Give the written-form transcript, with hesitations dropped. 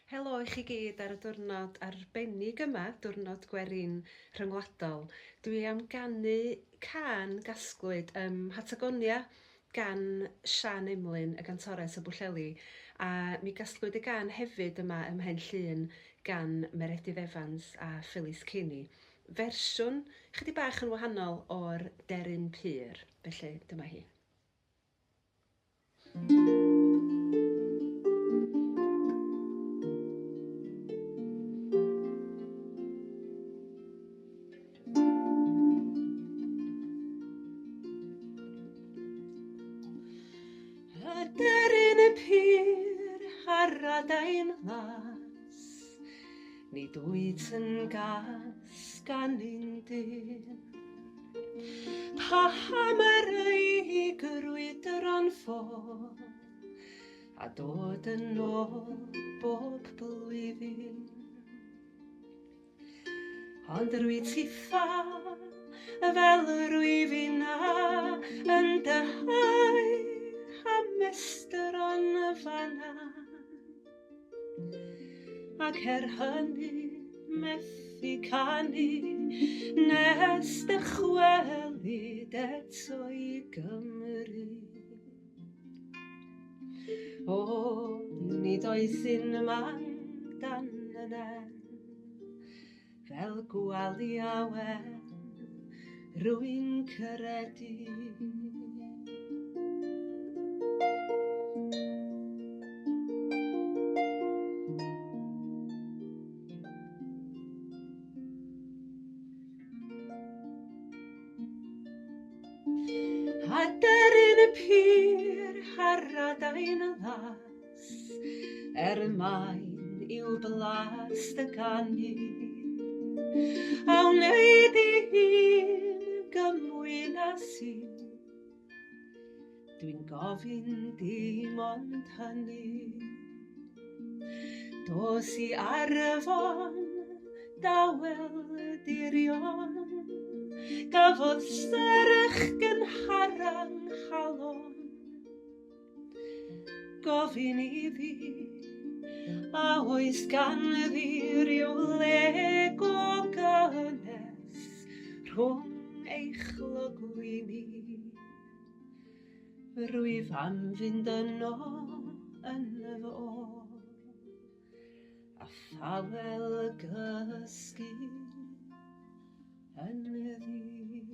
Helo i chi gyd ar y diwrnod arbennig yma, diwrnod gwerin rhyngwladol. Dwi am ganu can gasglwyd Hatagonia gan Sian Emlyn, y gantores o Bwllheli. A mi gasglwyd y gan hefyd yma ym Mhenllyn gan Meredydd Evans a Phyllis Kenny. Fersiwn chydig bach yn wahanol o'r Deryn Pur, felly dyma hi. Deryn y pur ar adain las, nid wyt yn gas gan un dyn. Paham yr ei grwydr o'n ffôl, a dod yn ôl bob blwyddyn. Ond rwyt ti tha, fel rwyfyn a yn dyhau am mestr o'n fana. Ac hynny methu canu, nes dychwelyd eto i Gymru. O, nid oes un man dan y nen, fel gwali a wen, rwy'n credu. A deryn y pur ar adain las, maen i'w blas dy ganu. A wneud i hun gymwyn a sy'n, dwi'n gofyn dim ond hynny. Dos i arfon dawel dirion, gafodd serch gynharang chalon. Gofyn iddi, a oes ganddi ryw leg o gynnes rhwng eich logwyni. Rwyf am fynd yno yn y fôr, a thawel gysgu yn y ddi.